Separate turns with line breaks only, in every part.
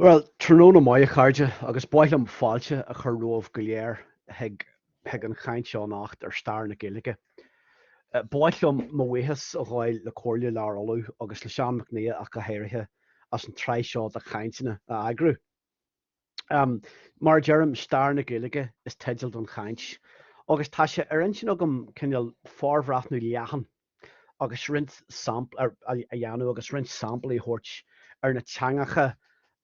Well, Tráthnóna mai a chairde agus bailm fáilte a chur romh go léir ag an chaint seo anocht ar stair na Gaeilge. Bailm mo bhuíochas a gháil le cóirle lear olú agus le sean macnia ach go héirithe as an tráith seo a chaintine a agrú. Mar dearm stair na Gaeilge is teideal don chaint, agus tá sé ar intin agam cinneal fárbhreathnú leathan agus rint a dhéanú agus rint sample í thuirt ar na teangacha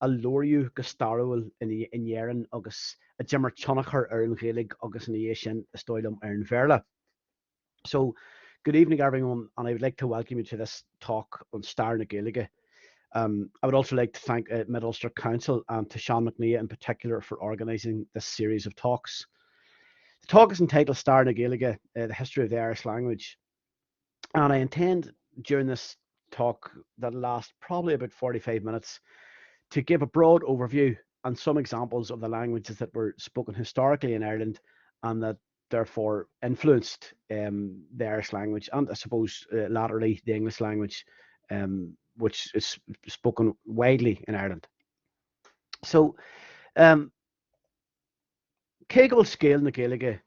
a lóriú go starúil in éireann agus a dimmar tionchair ar an Gaeilge agus in dhé sin is stoilm ar an bhéarla. So, good evening everyone, and I would like to welcome you to this talk on Stair na Gaeilge. I would also like to thank Mid-Ulster Council and to Sean McNeil in particular for organising this series of talks. The talk is entitled Stair na Gaeilge, the history of the Irish language. And I intend during this talk that'll last probably about 45 minutes to give a broad overview and some examples of the languages that were spoken historically in Ireland and that therefore influenced the Irish language and I suppose latterly the English language, which is spoken widely in Ireland. So, Gaeilge na Gaeilge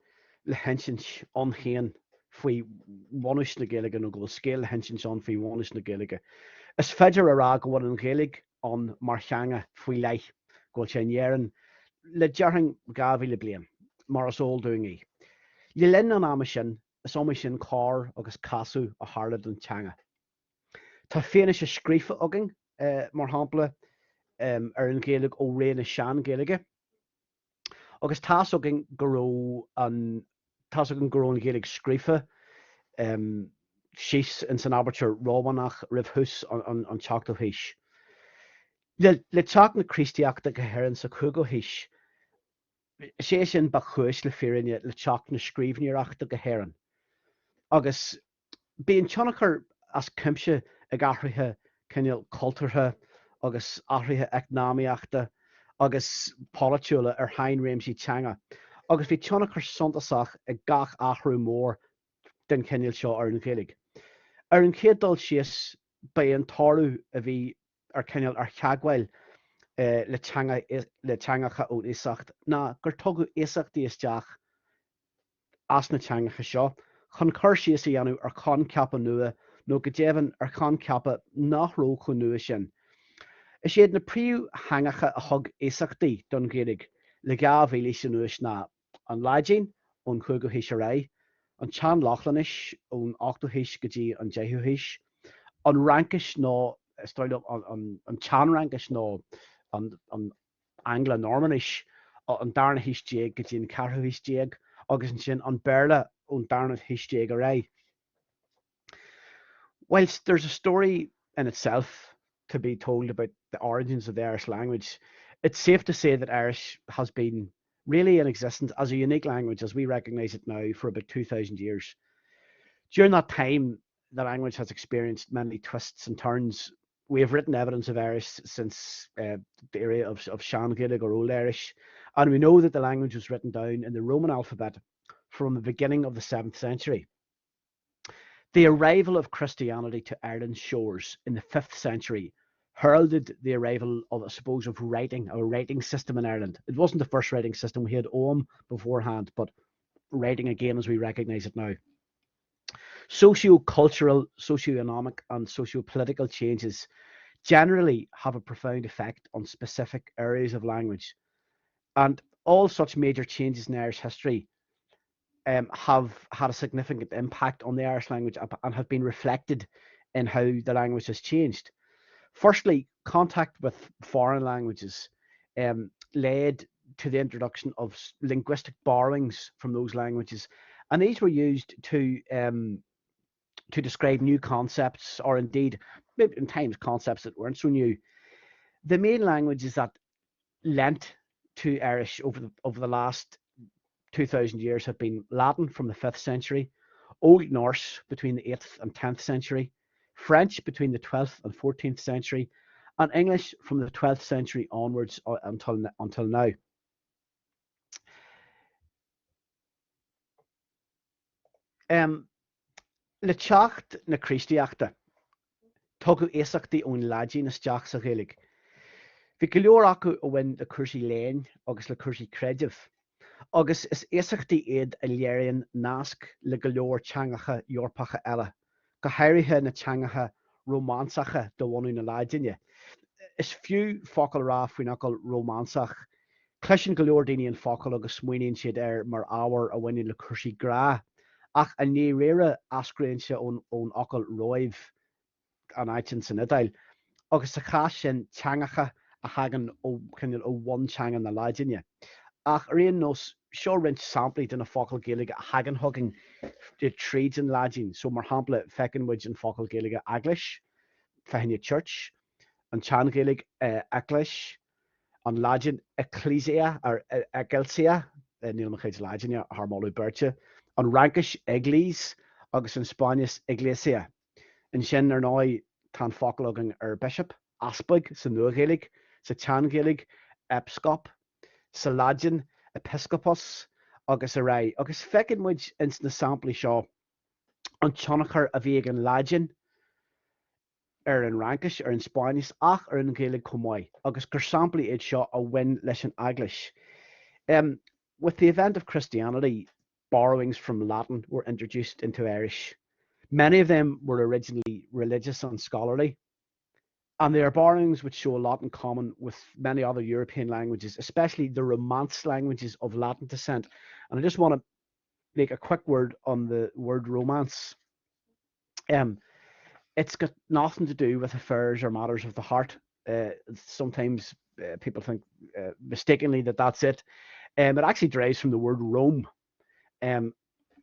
le henchins on hén faoi bhanis na Gaeilge nó go scéal le henchins on faoi bhanis na Gaeilge. Is féidir ará go bhfuil an Gaeilge on mar cheanga faoi leith go sé éagsúla le dearthing gabhí le blian mar is ól doing í. Le linn an ama sin is sin cá agus casú a tharla don teanga. Tá féine sé scríofa agin mar hampla ar an Gaeilge ó ré na sean Gaeilge. Agus tá agin go raibh an Gaeilge scríofa síos in san aberture rómhanach ribh thús an teacht ó híis. Le teacht na Christiacht go hÉirinn sa cúig ó híis, sé sin ba chúis le fírinne le teacht na scríbhneoireachta go hÉirinn. Agus bíonn tionchair as cuimse ag athraithe cinneal cultúrtha agus athraithe eacnamaíochta agus politiúla ar hain réimsí teanga. Agus bhí tionchair suntasach ag gach athrú mór den cinneal seo ar an Gaeilge. Ar an chéad dul síos ba an tarlú a bhí ar cinneal ar cheaghail le teangacha ón éasacht ná gur tugadh éasachtaí isteach as na teangacha seo chun chuir síos a dhéanamh ar chun ceappa nua nó go déann ar chun ceappa nachró chun nua sin. Is siad na príomh hangacha a thug éasachtaí don Gaeilge le gabhhéilí sin nuas ná an Láidín ón chuig ó híis a ré, an Tean Lochlanis ón 8 híis go dtí an 10 híis, an Rankis nó an Tean Rankis nó an Anglo-Norman an darna híis déag go dtí an 4 híis déag agus sin an Beirle ón darna híis déag a ré. Whilst there's a story in itself to be told about the origins of the Irish language, it's safe to say that Irish has been really in existence as a unique language as we recognise it now for about 2,000 years. During that time, the language has experienced many twists and turns. We have written evidence of Irish since the era of Sean Gaeilge or Old Irish, and we know that the language was written down in the Roman alphabet from the beginning of the 7th century. The arrival of Christianity to Ireland's shores in the 5th century heralded the arrival of, a writing system in Ireland. It wasn't the first writing system. We had Ogham beforehand, but writing again as we recognise it now. Socio-cultural, socio-economic and socio-political changes generally have a profound effect on specific areas of language. And all such major changes in Irish history have had a significant impact on the Irish language and have been reflected in how the language has changed. Firstly, contact with foreign languages led to the introduction of linguistic borrowings from those languages, and these were used to describe new concepts, or indeed, maybe in times concepts that weren't so new. The main languages that lent to Irish over the last 2,000 years have been Latin from the 5th century, Old Norse between the 8th and 10th century, French between the 12th and 14th century, and English from the 12th century onwards until now. Le teacht na Christiachta tugadh éasachtaí ón Láidín isteach sa Gaeilge. Bhí go leor acu ó bhain le cuasaí léinn agus le cuasaí creidimh. Agus is éasachtaí iad a léironn nasc le go leor teangacha Eorpacha eile, go háirithe na teangacha romansacha do bhhainú na láideanne. Is fiú focail rá faoin acail romansach. Cluiseann go leor daoine an focail agus smaoineann siad mar ábhar a bhaine le cuasaí grá, ach a ní réire ascraíonn se ón acail roimh an áitin san Idail, agus sa chás sin teangacha a hagan ó bhain teanga na láideanne. Ach rion nos seo rint samplaí den na focail Gaeilge a hagan thugging de tríd an láidín, so mar hampla fecinn an focail Gaeilge aglis, fehinne church, an tean Gaeilge aglis, an láidín ecclesia ar gCeilteach, níl mar chuid láidíne harmáú beirte, an rankis église agus an Spáinis iglesia. In sin ar ná tá focail agan ar bishop, aspaig sa nua Gaeilge, sa tean Gaeilge episcop, sa láidín episcopos agus a ré. Agus fecinn muid ins na samplaí seo an tionchair a bhí ag an láidín ar an rankis ar an Spáinis ach ar an Gaeilge cumáid, agus gur samplaí iad seo a bhain leis an aglis. With the event of Christianity, borrowings from Latin were introduced into Irish. Many of them were originally religious and scholarly, and they are borrowings which show a lot in common with many other European languages, especially the Romance languages of Latin descent. And I just want to make a quick word on the word romance. It's got nothing to do with affairs or matters of the heart. Sometimes people think mistakenly that that's it. It actually derives from the word Rome.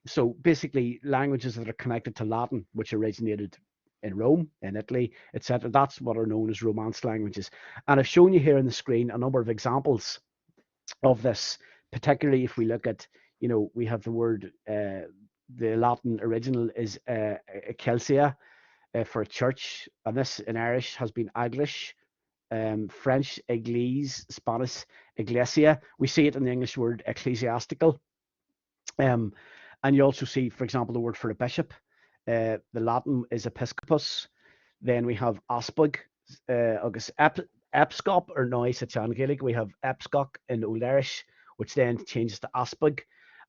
So basically languages that are connected to Latin, which originated in Rome, in Italy, etc. That's what are known as Romance languages. And I've shown you here on the screen a number of examples of this, particularly if we look at, we have the word, the Latin original is ecclesia for a church, and this in Irish has been Aglish, French église, Spanish iglesia. We see it in the English word ecclesiastical. And you also see, for example, the word for a bishop. The Latin is episcopus. Then we have aspaig, agus episcop or nois at tean Gaeilge. We have episcoc in Old Irish, which then changes to aspaig.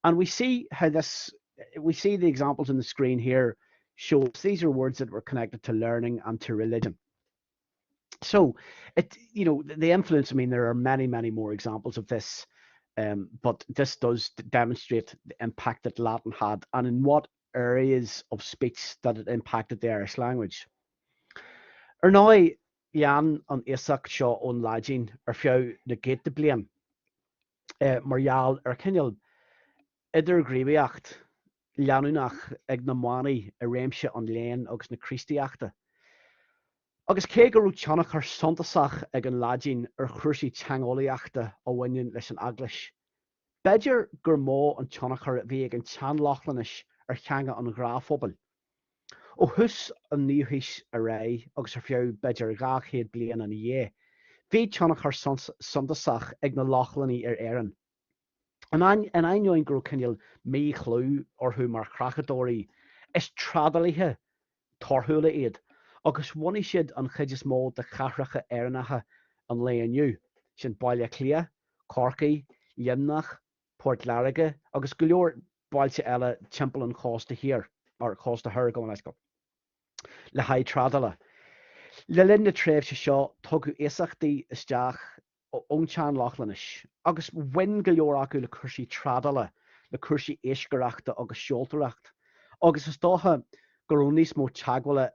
And we see how the examples on the screen here shows these are words that were connected to learning and to religion. So the influence, there are many, many more examples of this. But this does demonstrate the impact that Latin had and in what areas of speech that it impacted the Irish language. Ar ná Jan an éagsúla seo ón láidín ar fiú na géite bliain, margheall ar cineal idir gríomhaíocht leanúnach ag na mánaí a réimse an léinn agus na críostaíochta. Agus cé gur tionchair suntasach ag an láidín ar chuirsaí teangolaíochta ó bhainneann leis an aglis. Beidir gur mó an tionchair bhí ag an teanlachlanais ar cheanga an gráphobal. Ó thus an níomhais a ré agus ar fiú beidir 200 bliain an dhé. Bhí tionchair suntasach ag na lachlaní ar éireann. An ainoin gur cineal mí chlú orthú mar crachadóirí is tradalaithe torthúla iad. Agus bhainigh siad an chuid is mó de chachracha éireannacha an léonniu, sin Baile Clia, Corcaigh, Limnach, Port Larige, agus go leor bailte eile timpeall an Chósta Hir, or Chósta Hir go leis go. Le haid tradala. Le linn na tréimhse seo tugadh éasachtaí isteach ón teanlachlanais, agus bhain go leor acu le cuirsaí tradala, le cuirsaí éisceoireachta agus seoltóireacht. Agus is dótha gur ón níos mó teagmhaile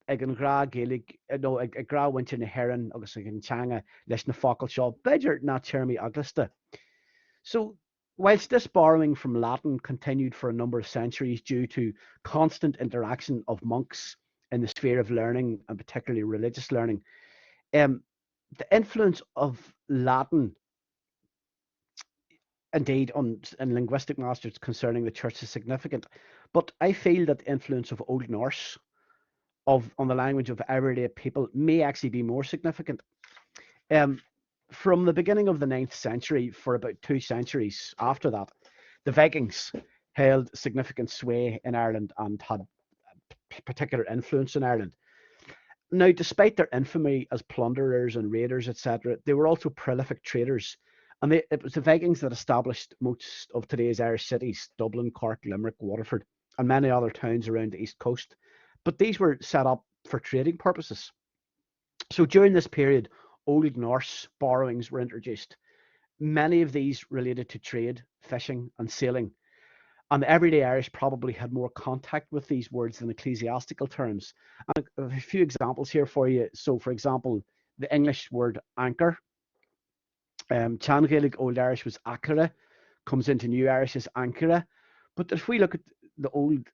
ag an grá Gaeilge, ag grá bhainte na hÉirinn agus ag an teanga leis na focail seo, beidir na teirmí aglasta. So, whilst this borrowing from Latin continued for a number of centuries due to constant interaction of monks in the sphere of learning, and particularly religious learning, the influence of Latin, indeed, in linguistic masters concerning the church is significant. But I feel that the influence of Old Norse on the language of everyday people may actually be more significant. From the beginning of the 9th century, for about 2 centuries after that, the Vikings held significant sway in Ireland and had particular influence in Ireland. Now, despite their infamy as plunderers and raiders, etc., they were also prolific traders. And it was the Vikings that established most of today's Irish cities, Dublin, Cork, Limerick, Waterford, and many other towns around the East Coast. But these were set up for trading purposes. So during this period, Old Norse borrowings were introduced. Many of these related to trade, fishing, and sailing. And the everyday Irish probably had more contact with these words than ecclesiastical terms. And a few examples here for you. So, for example, the English word anchor. Chan Gaeilge Old Irish was acra, comes into New Irish as ankara. But if we look at the old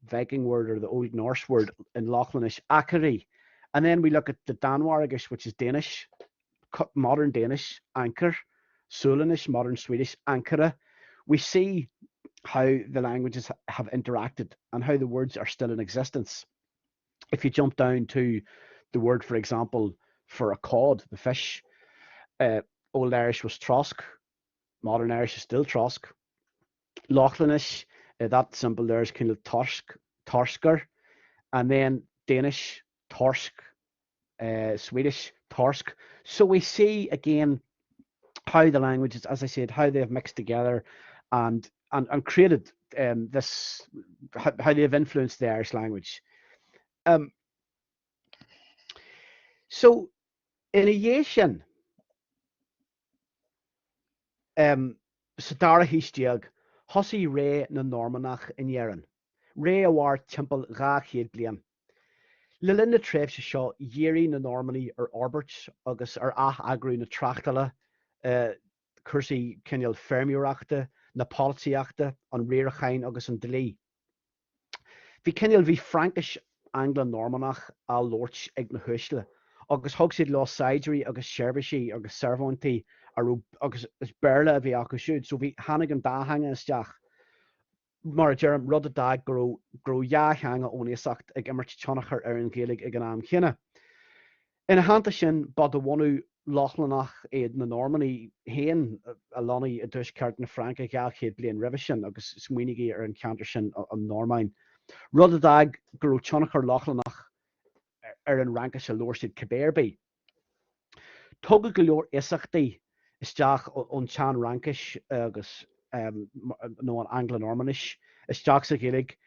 Viking word or the Old Norse word in Lochlanish, akari, and then we look at the Danwarigish, which is Danish, modern Danish, anchor, Solanish, modern Swedish, ankara, we see how the languages have interacted and how the words are still in existence. If you jump down to the word, for example, for a cod, the fish, Old Irish was trosk, modern Irish is still trosk. Lochlanish, that symbol there is kind of torsker, and then Danish, torsk, Swedish, torsk. So we see again how the languages, as I said, how they have mixed together and created this, how they have influenced the Irish language. So in a Yéisian, Sadara Histiag, Hossi Re na Normanach in Yerin, Re awar Temple Ra Hied Blian. Lilin na Trebs Shaw, Yeri na Normani or Orbert, Agus or Agru na Trachtala, Cursi Kenyal Fermiorachta, na Policiachta, on Reirachain, Agus and Deli. Vi Kenyal vi Frankish Anglo-Normanach, Al Lorch, Igna Hushle, Agus Hogsid Lost Sidery, Agus Sherbishi, Agus Servonti, agus is berla a bhí acu siúd, so bhí hanig an dátheangach isteach mar dearm rud a dag gro dátheanga ónéasacht ag immert tionchair ar an Gaeilge ag an am chéine. Ina hananta sin bad a bhhainú Lachlanach éiad na Normanny héin a lonnaí a dúis ceart na Franca gael chéad bliain ribh sin agus smuoinigí ar an cantar sin an Normain. Rud a dag gro tionchair Lachlanach ar an ranca se lórsid Caberby. Tugad go leor isachtaí isteach ón Chan Rankish agus nó an Anglo-Normanish isteach sa Gaeilge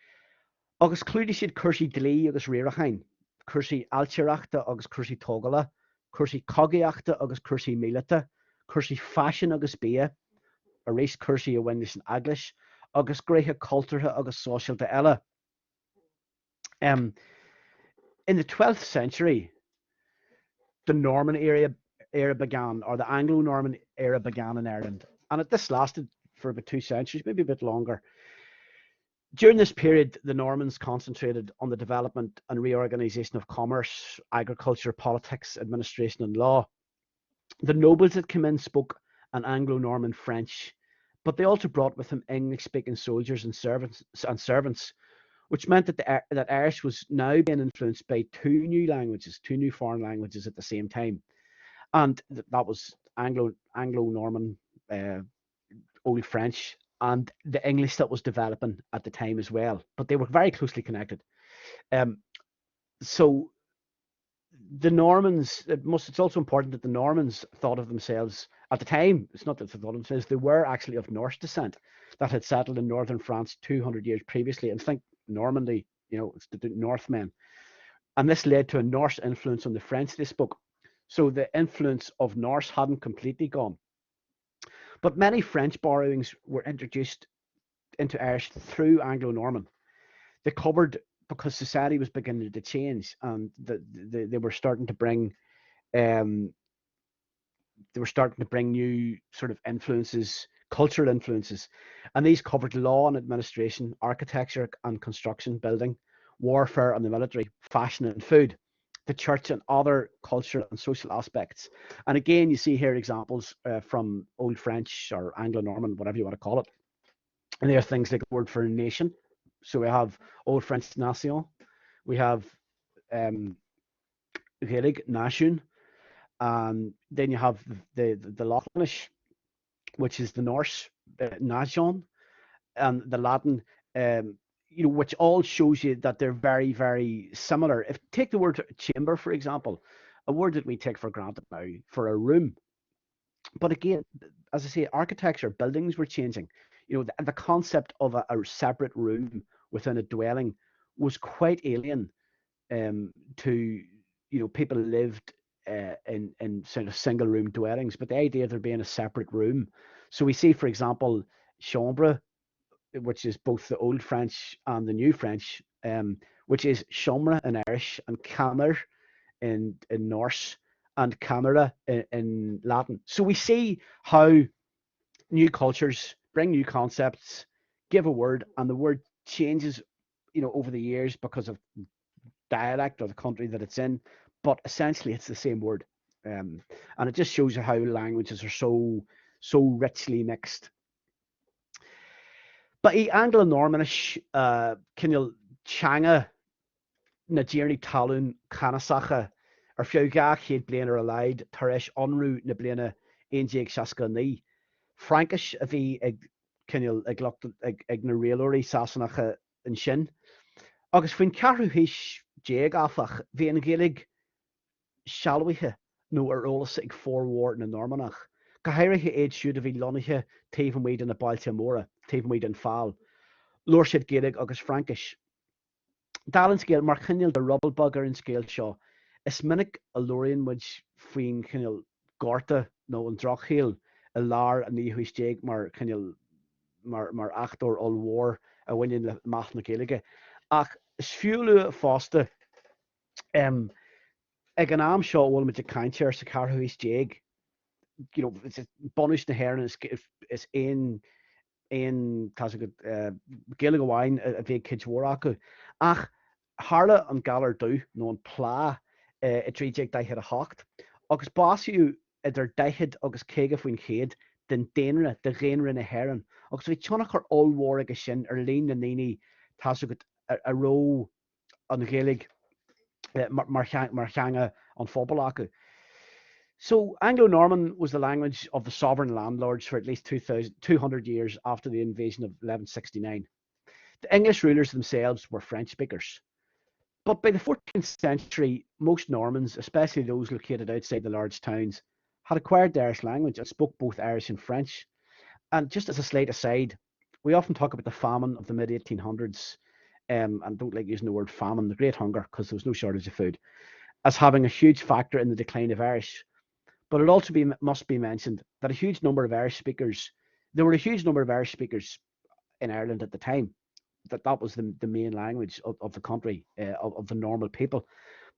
agus clúdi siad cursaí dlí agus réirechain, cursaí altíreachta agus cursaí tógala, cursaí cogaíochta agus cursaí míleata, cursaí fashion agus bia, a rééis cursaí a bhain an Aglis, agus gréithe cultúrtha agus sóisialta eile. In the 12th century, the Norman era began, or the Anglo-Norman era began in Ireland, and this lasted for about 2 centuries, maybe a bit longer. During this period, the Normans concentrated on the development and reorganization of commerce, agriculture, politics, administration, and law. The nobles that came in spoke an Anglo-Norman French, but they also brought with them English-speaking soldiers and servants, which meant that Irish was now being influenced by two new foreign languages at the same time. And that was Anglo-Norman, Old French, and the English that was developing at the time as well. But they were very closely connected. So the Normans, it's also important that the Normans thought of themselves at the time. It's not that they thought of themselves, they were actually of Norse descent that had settled in northern France 200 years previously. And think Normandy, it's the Northmen. And this led to a Norse influence on the French they spoke. So the influence of Norse hadn't completely gone. But many French borrowings were introduced into Irish through Anglo-Norman. They covered because society was beginning to change, and they were starting to bring new sort of influences, cultural influences, and these covered law and administration, architecture and construction, building, warfare and the military, fashion and food, the church and other cultural and social aspects. And again, you see here examples from Old French or Anglo-Norman, whatever you want to call it. And there are things like the word for nation. So we have Old French nation, we have Gaeilge nation, and then you have the Lochlanish, which is the Norse nation, and the Latin which all shows you that they're very, very similar. If take the word chamber, for example, a word that we take for granted now for a room. But again, as I say, architecture, buildings were changing. The concept of a separate room within a dwelling was quite alien to people who lived in sort of single room dwellings. But the idea of there being a separate room, so we see, for example, chambre, which is both the Old French and the New French, which is chambre in Irish and camer in Norse and camera in Latin. So we see how new cultures bring new concepts, give a word, and the word changes, over the years because of dialect or the country that it's in. But essentially, it's the same word, and it just shows you how languages are so richly mixed. But Anglo-Normanish, cinil teanga na ddíornaí talún canasacha ar fiú ga chéad bliain ar a leid tar éis onrú na bliana 1969. Frankish a bhí cinil ag na réalóirí sasanacha an sin. Agus faoin ceathrú híos déag áfach bhí an Gaeilge sealmhaithe nó ar eolas ag fórmhór na Normanach. Cahéirithe éagsúla a bhí lonnaithe taobh muid in na Bailte Móra, taobh muid an fáil. Lóir siad Gaeilge agus Frankish. Dal an scéal mar cinil de rubbelbug ar an scéal seo. Is minic a lóiríonn muid faoin cinil Gorta nó an drochchéal a lár a níhuis déag mar cinil mar achtóir Mór a bhain le math na Gaeilge. Ach is fiúla fásta ag an am seo bhfuil muid a caintear sa carhuis déag. It's bonus na hÉirinn is ein Gaeilge amháin a bhí cinnteoir acu. Ach hála an galar dú nó an plá i trídeag daithid a theacht. Agus básiú idir daithid agus céige faoin chéad den déanra de réanra na hÉirinn. Agus bhí tionchair allmhór agus sin ar líon na naoine tá a ró an Gaeilge mar cheanga an phobal acu. So Anglo-Norman was the language of the sovereign landlords for at least 200 years after the invasion of 1169. The English rulers themselves were French speakers. But by the 14th century, most Normans, especially those located outside the large towns, had acquired the Irish language and spoke both Irish and French. And just as a slight aside, we often talk about the famine of the mid-1800s, and don't like using the word famine, the Great Hunger, because there was no shortage of food, as having a huge factor in the decline of Irish. But it also must be mentioned that there were a huge number of Irish speakers in Ireland at the time. That was the main language of the country, of the normal people.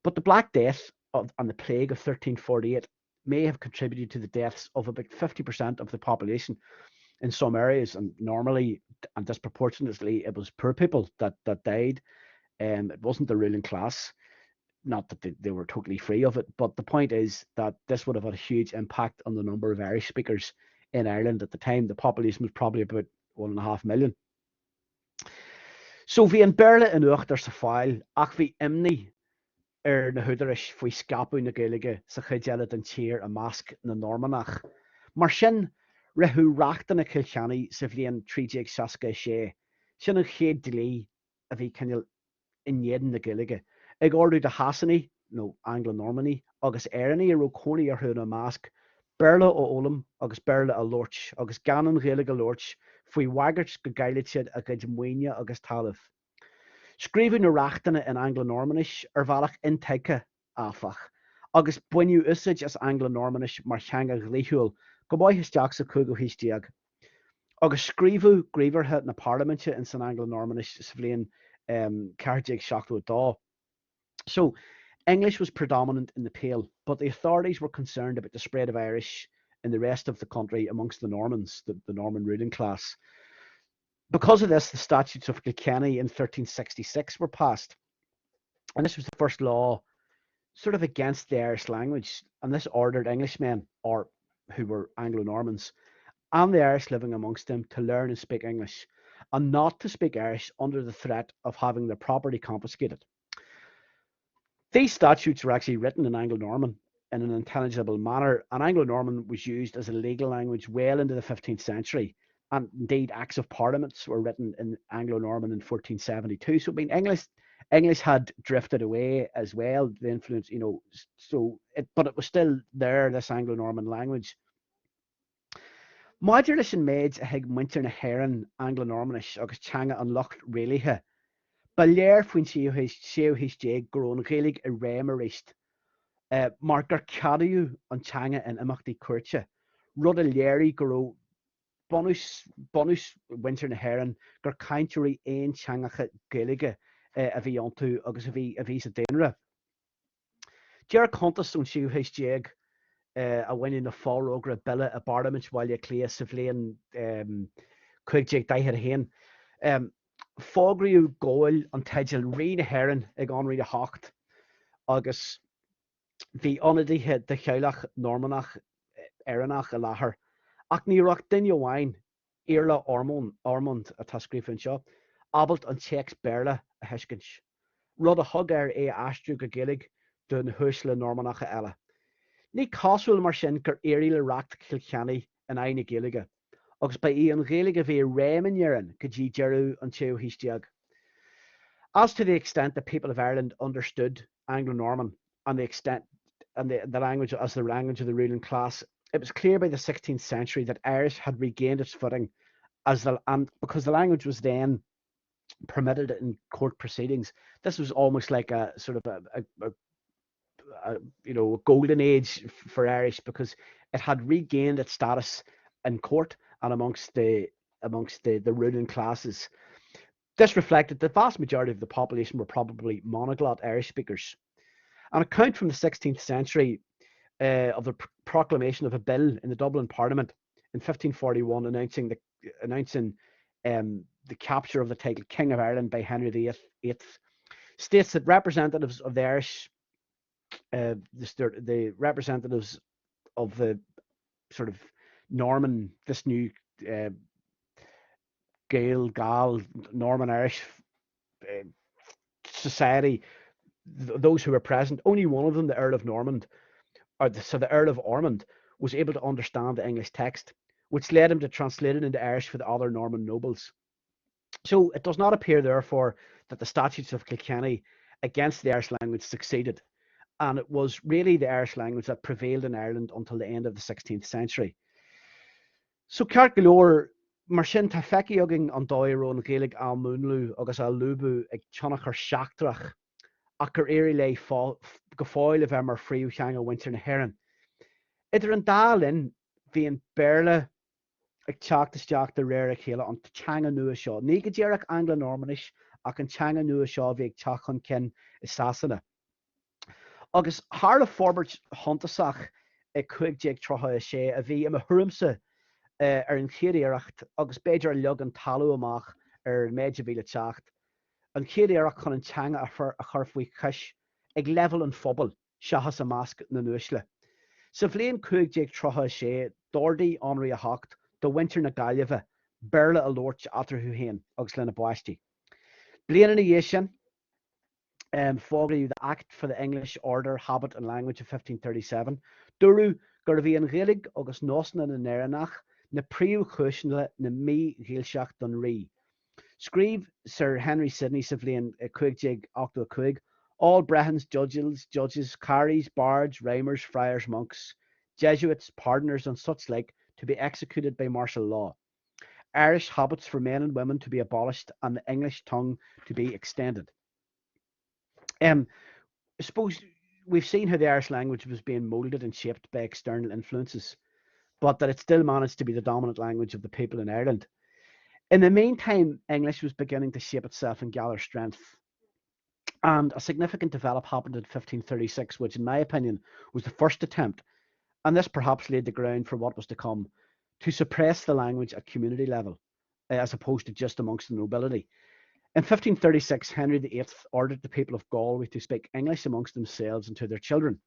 But the Black Death and the plague of 1348 may have contributed to the deaths of about 50% of the population in some areas, and normally and disproportionately it was poor people that died. It wasn't the ruling class. Not that they were totally free of it, but the point is that this would have had a huge impact on the number of Irish speakers in Ireland at the time. The population was probably about 1.5 million. So bhí an bearla anocht ar sa fáil, ach bhí imní ar na húdarais faoi scapú na Gaeilge sa chuideile den tír a measc na Normanach. Mar sin rathú reachta na Kilkenny sa bhliain 1366. Sin an chéad dlí a bhí cinil inéan na Gaeilge. Ag orú de Hasanni, nó Anglo-Normany, agus éireannaí a rócónaí ar thuúna measc, bearla ó Ólam agus bearla a Loirt, agus ganan Gaeilge Loirt, faoi bhagairt go gCeilteach a go muoine agus talamh. Scríbú na reachtainna in Anglo-Normanish ar bhealach inteice áfach, agus buinniú úsáid as Anglo-Normanish mar cheanga ghlaethúil go báid isteach sa cúig ó hísteag. Agus scríbú gríomhartha na Parliamente in san Anglo-Normanish sa bhliain 1472. So English was predominant in the Pale, but the authorities were concerned about the spread of Irish in the rest of the country amongst the Normans, the Norman ruling class. Because of this, the Statutes of Kilkenny in 1366 were passed. And this was the first law sort of against the Irish language. And this ordered Englishmen, or who were Anglo-Normans, and the Irish living amongst them to learn and speak English, and not to speak Irish under the threat of having their property confiscated. These statutes were actually written in Anglo-Norman in an intelligible manner, and Anglo-Norman was used as a legal language well into the 15th century. and indeed acts of parliaments were written in Anglo-Norman in 1472. So I mean, English had drifted away as well, the influence, but it was still there, this Anglo-Norman language. Maidir leis an méid a ag muintir na hÉirinn Anglo-Normanis agus teanga an lucht réalaithe, ba léir faoin séohís déag gur ón Gaeilge I réim a réist, mar gur ceadú an teanga in imeachtaí cuairte, rud a léirí gur bonus winter na hÉirinn gur caintúirí aon teangacha Gaeilge a bhí antú agus a bhí sa déanra. Dear contas ón séohís déag a bhaine na fárógra bille a barlamint bhaile clé sa bhléon 15 hain. Fágraíú gáil an teideal rí na hÉirinn ag an rí a theacht, agus bhí ionadaithe de gCeilteach Normanach éireannach a láthair, ach ní raach duine amháin Iarla Ormond a tá scríofann seo, abalt an teacht béarla a thuiscint. Rud a thug astruú go Gaeilge don thuaisle Normannacha eile. Ní cosúil mar sin gur éirí le reacht Kilkenny in aine Gaeilge, agus ba í an Gaeilge bhí réim in éireann go dtí dearú an séohís déag. As to the extent that people of Ireland understood Anglo-Norman and the language as the language of the ruling class, it was clear by the 16th century that Irish had regained its footing because the language was then permitted in court proceedings. This was almost like a sort of a golden age for Irish, because it had regained its status in court and amongst the ruling classes. This reflected the vast majority of the population were probably monoglot Irish speakers. An account from the 16th century of the proclamation of a bill in the Dublin Parliament in 1541 announcing the capture of the title King of Ireland by Henry VIII states that representatives of the Irish, the representatives of the sort of Norman, this new Gaeilge, Norman Irish society, those who were present, only one of them, the Earl of the Earl of Ormond, was able to understand the English text, which led him to translate it into Irish for the other Norman nobles. So it does not appear, therefore, that the statutes of Kilkenny against the Irish language succeeded, and it was really the Irish language that prevailed in Ireland until the end of the 16th century. So ceart go leor mar sin tá feiceágainn an dóir ón Gaeilge á múnlú agus á lúbú ag tionchair seachtrach ach gur éirí le go fáil a bheith mar phríú cheanga winter na hÉirinn. Idir an dá linn bhí an béarla ag teachtasteach de réir a chéile an teanga nua seo. Ní go ddéireadh Anglo-Normanis ach an teanga nua seo bhí ag teach chun cin is Sasanna. Agus tharla fhorbairt thontasach ag 1536 a bhí am a thuaimsa ar an chéiríocht agus beidir leag an talú amach ar méid a bhíle teacht. An chéiríocht chun an teanga a chur faoi cis ag level an phobal seachas a másc na nuaisle. Sa bhléon 1536 dordaí anraí a theacht do winter na Gailge béarla a lóirt atarthú hain agus lena báistí. Bliana na dhéis sin, fágraíodh the Act for the English Order, Habit and Language of 1537, dúrú gur bhí an Gaeilge agus nósanna na Éireannach na príomh chúiseanna na mí-gCeilteach don rí. Scríb Sir Henry Sidney sa bhléon 1585, all Brehons, judges, carries, bards, rhymers, friars, monks, Jesuits, pardoners, and such like to be executed by martial law. Irish habits for men and women to be abolished and the English tongue to be extended. I suppose we've seen how the Irish language was being moulded and shaped by external influences, but that it still managed to be the dominant language of the people in Ireland. In the meantime, English was beginning to shape itself and gather strength. And a significant development happened in 1536, which in my opinion was the first attempt, and this perhaps laid the ground for what was to come, to suppress the language at community level, as opposed to just amongst the nobility. In 1536, Henry VIII ordered the people of Galway to speak English amongst themselves and to their children.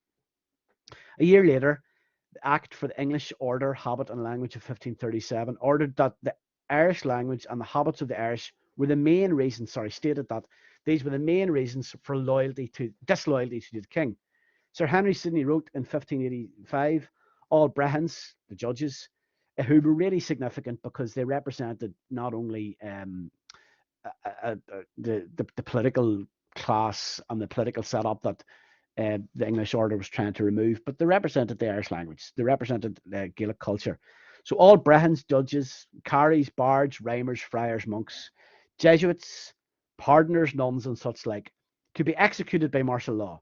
A year later, the Act for the English Order, Habit and Language of 1537 ordered that the Irish language and the habits of the Irish were the main reasons, stated that these were the main reasons for disloyalty to the king. Sir Henry Sidney wrote in 1585, all Brehons, the judges, who were really significant because they represented not only the political class and the political setup that the English order was trying to remove, but they represented the Irish language. They represented Gaelic culture. So all brehons, judges, carries, bards, rhymers, friars, monks, Jesuits, pardoners, nuns, and such like, to be executed by martial law.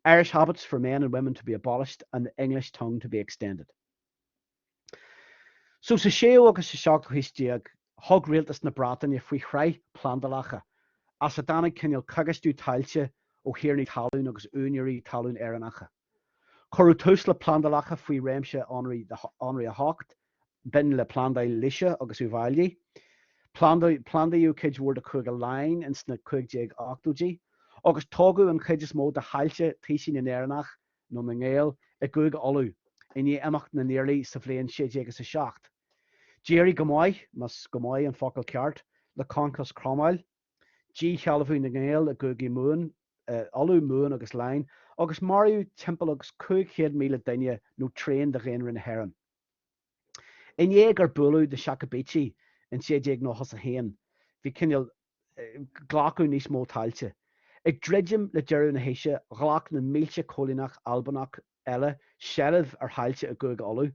Irish habits for men and women to be abolished, and the English tongue to be extended. So sa séo agus sa seacht histiag, hog rialtas na Bretagne faoi chraith Plandalacha, as a danig cinneal cagastú tailse ó hÉirinn talún agus únirí talún éannacha. Corú tús le Plandalacha faoi réimse anraí a hácht, bin le plandail leise agus uvailí. Plandaíú cid bhór de chuig a lein in sna chuig achtóidí, agus tógu an chuidir mó de hailse tísin in éannach nó na ngéil a guig olú, iní imacht na néirlaí sa bhléon séide agus a seacht. Jerry Gomoy, mas Gomoy an focail ceart, le Concas Cromwell, G chealbhú na ngéil a guigi múin, olú múin agus lein, agus mariú timpeall agus 500,000 duine nó tréin de réanra na hÉirinn. Iné gur bulú de Shakabichi in séide nó has a héin, hí cinneal ghlacu níos mó tailte. Ag dreidim le deirú na héise ghlach na mílte cholínach Albanach eile seilibh ar hailte a guig olú,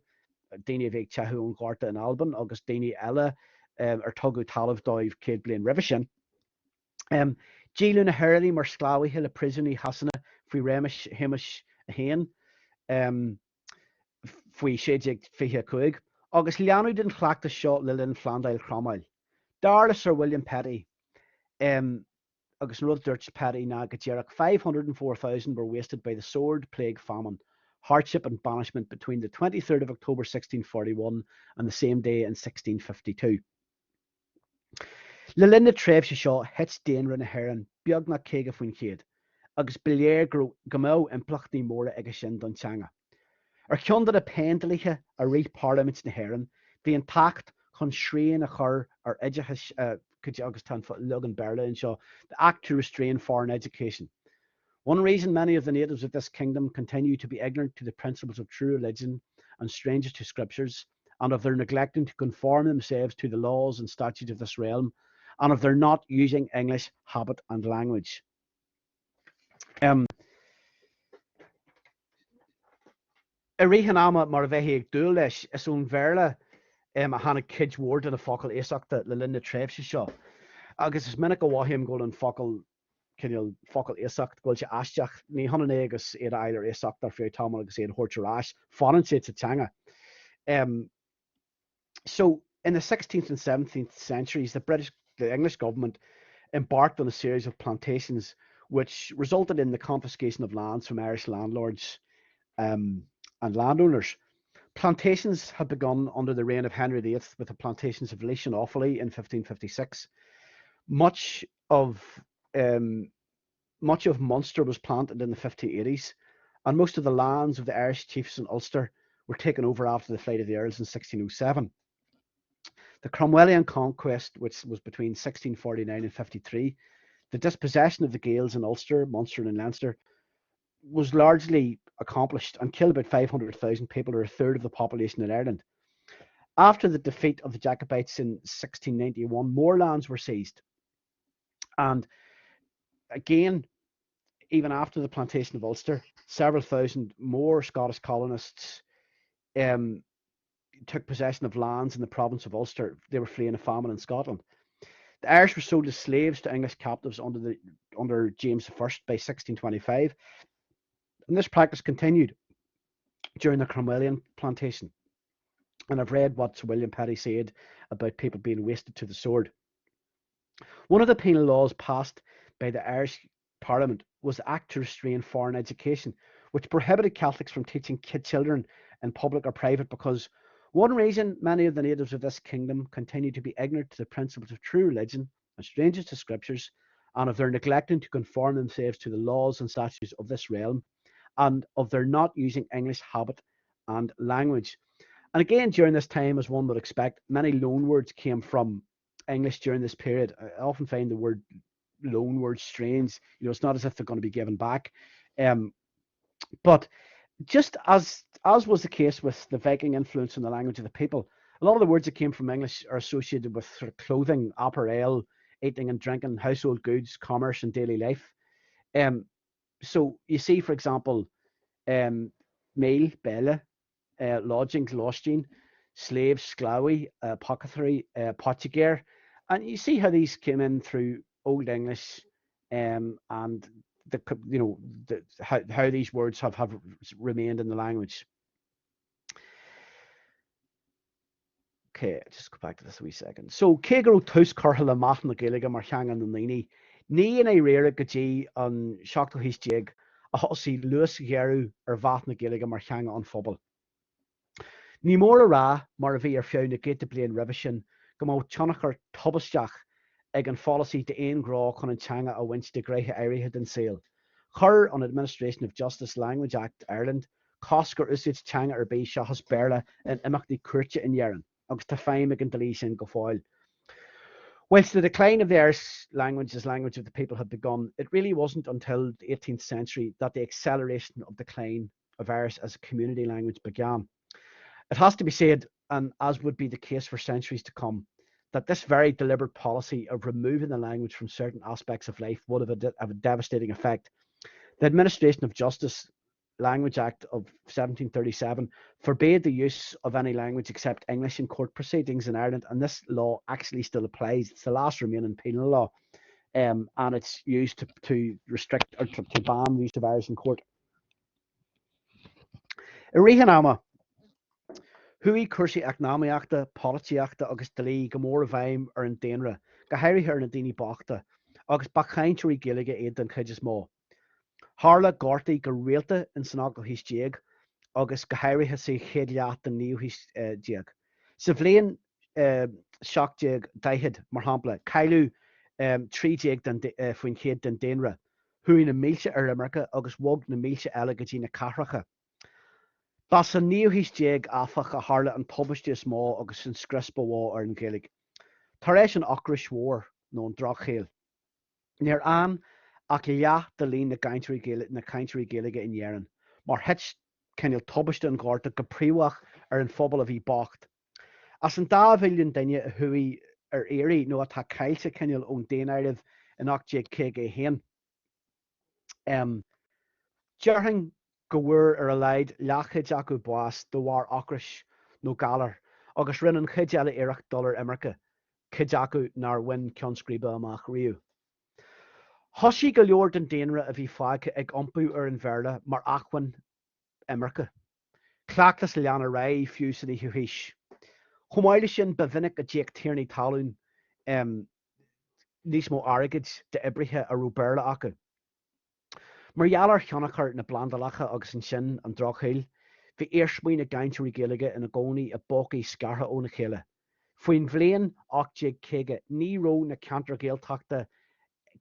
daine bheith teú an Gorta in Alban agus daine eile ar tugu talamh dóibh céad bliain roimhe sin. Dílú na hÉirinn mar scláhaithe le prisúnaí hasanna faoi réimeas himiis a héin faoi séide fiche chuig, agus leanú den chhlaachta seo le linn Flandail Cromwell. Dar Sir William Petty agus rud dúirt Petty na go deireadh 504,000 were wasted by the sword, plague, famine, hardship and banishment between the 23rd of October 1641 and the same day in 1652. Le linn na tréimhse seo hits déanra na hÉirinn beag na céige faoin chéad, agus biléir go mó implachtaí móra ag sin don teanga. Ar ceann a péintalithe a réith Parliament na hÉirinn, bhí an tacht chun sríon a chur ar éideachas agus tan lugan Berlin seo, the act to restrain foreign education. One reason many of the natives of this kingdom continue to be ignorant to the principles of true religion and strangers to scriptures, and of their neglecting to conform themselves to the laws and statutes of this realm, and of their not using English habit and language. I rihan ama mar bheith ag dúil leis is ón bhéarla a hána kids ward in a focail éagsúla le linn na tréimhse seo. Agus is minic go bhhaithim go an focail éagsúla goil sé aisteach ní hana agus éad eilir éagsúla ar fé támal agus éad thuirtearás fanan sé sa teanga. So in the 16th and 17th centuries, the English government embarked on a series of plantations which resulted in the confiscation of lands from Irish landlords and landowners. Plantations had begun under the reign of Henry VIII with the plantations of Leis and Offaly in 1556. Much of Munster was planted in the 1580s, and most of the lands of the Irish chiefs in Ulster were taken over after the flight of the Earls in 1607. The Cromwellian Conquest, which was between 1649 and 53, the dispossession of the Gaels in Ulster, Munster and Leinster, was largely accomplished and killed about 500,000 people, or a third of the population in Ireland. After the defeat of the Jacobites in 1691, more lands were seized. And again, even after the plantation of Ulster, several thousand more Scottish colonists took possession of lands in the province of Ulster. They were fleeing a famine in Scotland. The Irish were sold as slaves to English captives under James I by 1625. And this practice continued during the Cromwellian plantation. And I've read what Sir William Petty said about people being wasted to the sword. One of the penal laws passed by the Irish Parliament was the Act to Restrain Foreign Education, which prohibited Catholics from teaching children in public or private, because one reason many of the natives of this kingdom continue to be ignorant to the principles of true religion and strangers to scriptures, and of their neglecting to conform themselves to the laws and statutes of this realm, and of their not using English habit and language. And again, during this time, as one would expect, many loanwords came from English during this period. I often find the word loanword strange. It's not as if they're going to be given back. But just as was the case with the Viking influence on the language of the people, A lot of the words that came from English are associated with sort of clothing, apparel, eating and drinking, household goods, commerce, and daily life. So you see, for example, meal, belle, lodging, lodging, slave, sclawi, apothecary, pottiger, and you see how these came in through Old English, and how these words have remained in the language. Okay, just go back to this a wee second. So, Kegro tus Corhala Math na Gaeilge mar cheangan na Nini. Ní in a rare gaji on Shockto his jig, a hossi Lewis Geru or Vath na Gaeilge mar cheanga on Phobal. Ní mór ra mar a bhí fewn na gate blian revision, go má tionchair tobasteach ag an policy de ein grá chun an teanga a winch de greithe éirithe den saoil. Chur on Administration of Justice Language Act Ireland, Coscar usid teanga ar bé seachas berla an imachtaí cuairte in dhearan, agus tá féim ag an dlí sin go fáil. Whilst the decline of the Irish language as language of the people had begun, it really wasn't until the 18th century that the acceleration of decline of Irish as a community language began. It has to be said, and as would be the case for centuries to come, that this very deliberate policy of removing the language from certain aspects of life would have a devastating effect. The Administration of Justice Language Act of 1737 forbade the use of any language except English in court proceedings in Ireland, and this law actually still applies. It's the last remaining penal law, and it's used to restrict or to ban the use of Irish in court. Irihanama. Hui cursi acnamiachta, politiachta, agus dali Gamora vaim or in Dainra, Gahari her na dini bachta, agus bachainturi Gaeilge aid and Kidges Mo. Harla Gorta Gaeilge in Sanagel his jig, agus Gahari has a Hediat the new his jig. Savlain shock jig daihid marhampla, Kailu tree jig than Fuin Kid than Dainra, who in a milcha er America, agus wog na milcha elegagina Kahracha. Bas a níl hís déag afach a harla an published smó agus an scrispa war ar an Gaeilge. Tar éis an acris war nó an drachchéil. Níor an ach leath de lín na caintrí Gaeilge in dhearan, mar het cenneil published an Gorta go príomhach ar an phobal a bhí bacht. As an 2 bhilliún duine a thuí ar éirí nó atá caiilte cenneil ón déanairibh in 8 Dearthing Gawur ar a leid leachid acu bheas do war acris nó galar, agus rinn an chid eile éireacht dollar America, chid acu nar win cionscríbe amach riú. Hoshi go leor den Dainra a bhí fáice ag iompú ar an bhearla mar achhain America. Claachtas leanna rai fiú san í thuhís. Chomáile sin bevinnic a déag tíirní talún níos mó airgid de ibrithe a rúberla acu. Mar jalar tionchair na blandalacha agus an sin an drachchéil, bhí éirsmuoin na gaintúirí Gaeilge ina gcónaí a bócaí scartha ó na chéile. Faoin bhléon 8 ní ró na cantar gCeilteachta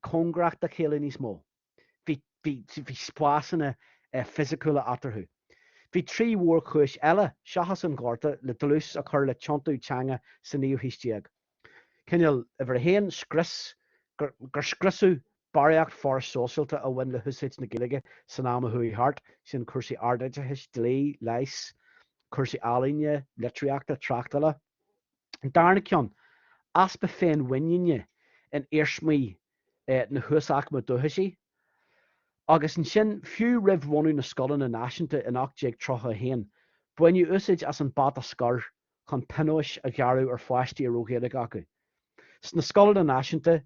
congraachta chéile níos mó. Bhí spásanna physicúla atarthú. Bhí 3 mhór chúis eile seachas an Gorta le dlús a chur le tiontú teanga san níomh hísteag. Cinneal a bhar héan scris gur scrisú Barriacht for socialta a win le húsait na Gaeilge san am a hui hart sin cursi ardaide his dlí leis cursi alinne litriachta trachtala. Darna cion aspa féin winine in éirsmí na húsach ma duhisi. Agus an sin fiú rih wonú na scolan na náisianta in 8 trocha héin, buinniu úsid as an bad a scar chun pinóis a ghearú ar fáistí a rógéile acu. Sna scolan na náisianta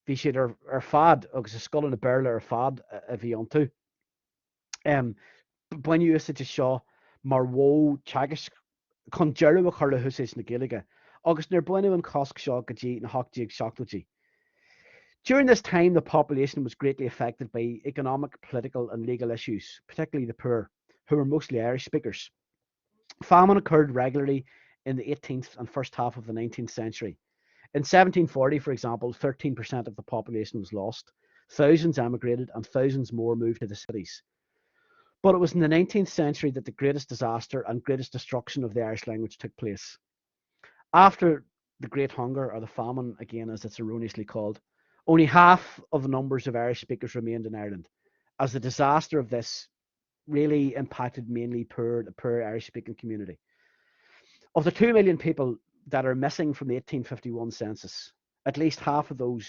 bhí siad ar fad agus a scolan na bearla ar fad a bhí antú. Buinniu úsid is seo mar mhó teagas chun dearú a chur le húsait na Gaeilge, agus níor buinniu an cosc seo go dtí na 8 seachtaí. During this time, the population was greatly affected by economic, political and legal issues, particularly the poor, who were mostly Irish speakers. Famine occurred regularly in the 18th and first half of the 19th century. In 1740, for example, 13% of the population was lost, thousands emigrated and thousands more moved to the cities. But it was in the 19th century that the greatest disaster and greatest destruction of the Irish language took place. After the Great Hunger, or the Famine again as it's erroneously called, only half of the numbers of Irish speakers remained in Ireland, as the disaster of this really impacted mainly the poor Irish-speaking community. Of the 2 million people that are missing from the 1851 census, at least half of those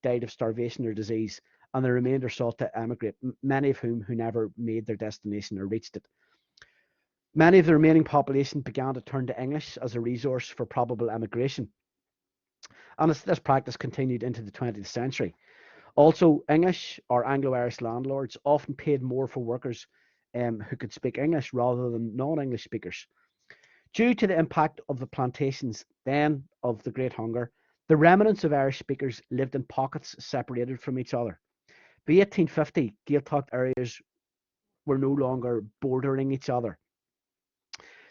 died of starvation or disease, and the remainder sought to emigrate, many of whom who never made their destination or reached it. Many of the remaining population began to turn to English as a resource for probable emigration, and this practice continued into the 20th century. Also, English or Anglo-Irish landlords often paid more for workers who could speak English rather than non-English speakers. Due to the impact of the plantations then of the Great Hunger, the remnants of Irish speakers lived in pockets separated from each other. By 1850, gCeilteach areas were no longer bordering each other.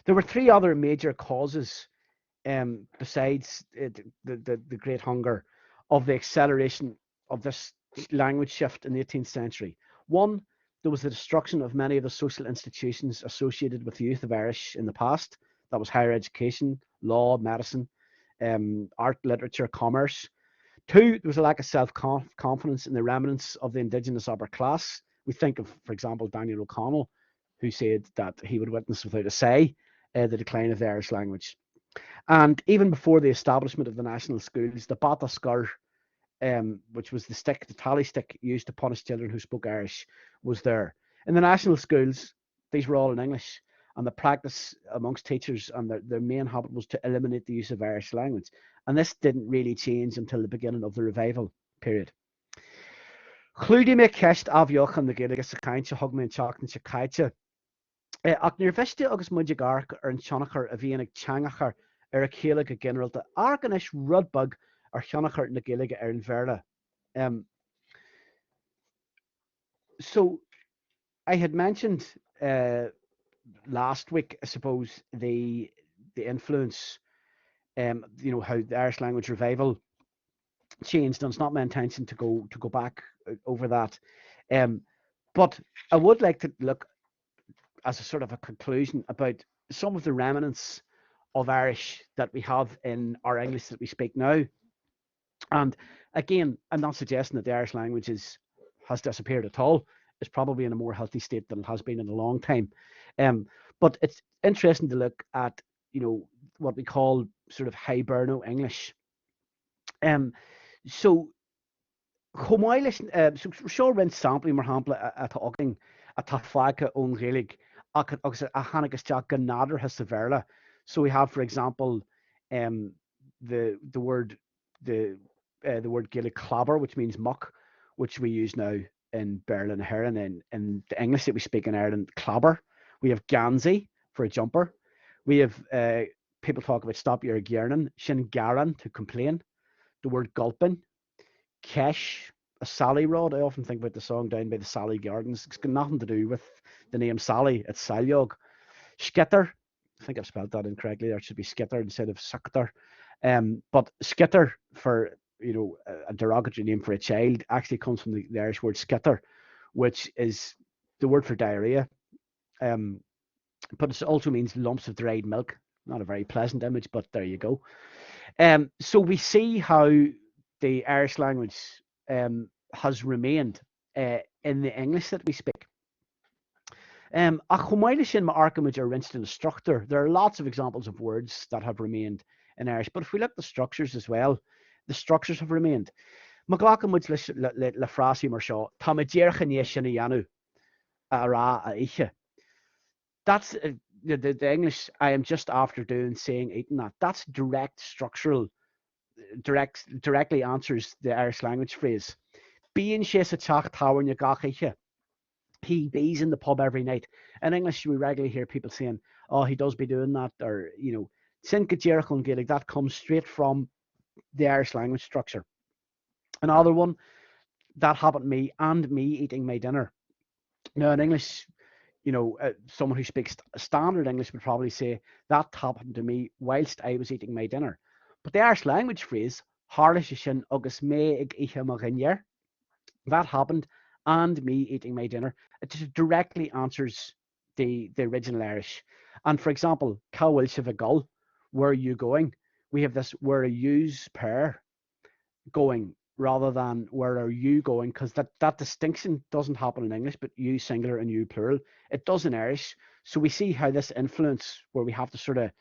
There were 3 other major causes besides the Great Hunger of the acceleration of this language shift in the 18th century. One, there was the destruction of many of the social institutions associated with the youth of Irish in the past. That was higher education, law, medicine, art, literature, commerce. 2, there was a lack of self-confidence in the remnants of the indigenous upper class. We think of, for example, Daniel O'Connell, who said that he would witness without a say the decline of the Irish language. And even before the establishment of the national schools, the bata scar, which was the tally stick used to punish children who spoke Irish, was there. In the national schools, these were all in English, and the practice amongst teachers and their main habit was to eliminate the use of Irish language. And this didn't really change until the beginning of the revival period. Clúdi mé ceist abheoch an na Gaeilge sa cainte thug mé an teacht sa caite. Ach níor bhiste agus muide garc an tionchair a bhí ag tionchair a chéile generalta arganis rudbug tionchair na Gaeilge an bhearla. So I had mentioned last week, I suppose, the influence, how the Irish language revival changed, and it's not my intention to go back over that. But I would like to look as a sort of a conclusion about some of the remnants of Irish that we have in our English that we speak now. And again, I'm not suggesting that the Irish language has disappeared at all. It's probably in a more healthy state than it has been in a long time. But it's interesting to look at, what we call sort of Hiberno English. So Cromwellian, so sure rent sampling mar hampla at talking a tafaga on Gaeilge agus a hanagus jack nader has severla. So we have, for example, the word Gaelic clabber, which means muck, which we use now in Berlin and hÉirinn, in the English that we speak in Ireland, clabber. We have gansy for a jumper. We have people talk about stop your gCeilteach, sin garan to complain. The word gulpin, kesh, a Sally rod. I often think about the song Down by the Sally Gardens. It's got nothing to do with the name Sally. It's Salyog. Skitter. I think I've spelled that incorrectly. There should be skitter instead of suckter. But skitter, for a derogatory name for a child, actually comes from the Irish word skitter, which is the word for diarrhea. But it also means lumps of dried milk. Not a very pleasant image, but there you go. So we see how the Irish language has remained in the English that we speak. A chumaile sin ma arcamid ar rinsed in a structure. There are lots of examples of words that have remained in Irish, but if we look at the structures as well, the structures have remained. Ma glacamid le frasi mar seo, tá ma déarcha níos sin a dhéanamh a rá a ihe. That's the English, I am just after doing, saying, eating that. That's direct structural, directly answers the Irish language phrase. Being sé sa teacht táhairn na gach ihe. He bees in the pub every night. In English, we regularly hear people saying, oh, he does be doing that, or, sin go déarach an Gaeilge. That comes straight from the Irish language structure. Another one, that happened to me, and me eating my dinner. Now, in English, someone who speaks standard English would probably say, that happened to me whilst I was eating my dinner. But the Irish language phrase, Harlish sin agus mé ag ihe ma gCeilteach, that happened, and me eating my dinner. It just directly answers the original Irish. And for example, Cá bhfuil sibh a gull, where are you going? We have this where are you's pair going, rather than where are you going, because that distinction doesn't happen in English, but you singular and you plural. It does in Irish. So we see how this influence, where we have to sort of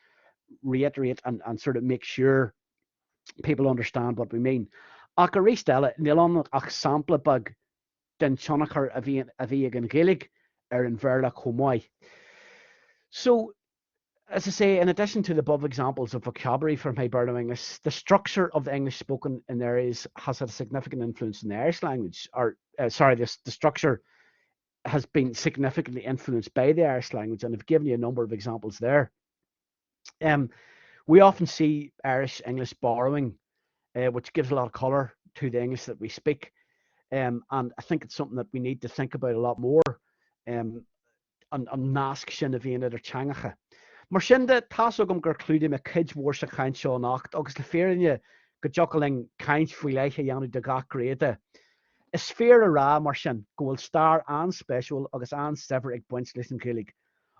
reiterate and sort of make sure people understand what we mean. Ach a ristelle, níl ach sample bug den tionchair a bhí an Gaeilge an bhearla chomai. So, as I say, in addition to the above examples of vocabulary from Hiberno English, the structure of the English spoken in there has had a significant influence in the Irish language. The structure has been significantly influenced by the Irish language, and I've given you a number of examples there. We often see Irish English borrowing, which gives a lot of colour to the English that we speak. And I think it's something that we need to think about a lot more. An nasc sin a bhíon idir teangacha. Mar sin de tasogam gur clúdim a kids mór sa chaint seo anocht, agus le féirinne go jocaling caint faoi leiche dhéanú de gach gréide. Is fér a rá mar sin gohfuil Stair an special agus an sever ag buint leis an Gaeilge.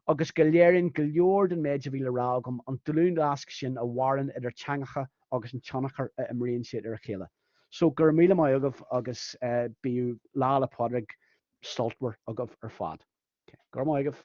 Agus go léironn go leor den méid a bhí le rágam an dlún asc sin a bhharan idir teangacha agus an tionchair a imríonn siad ar a chéile. So gur míle mai agah agus bíú lá le pádraig saltmhar agah ar fad. Gur mai agah.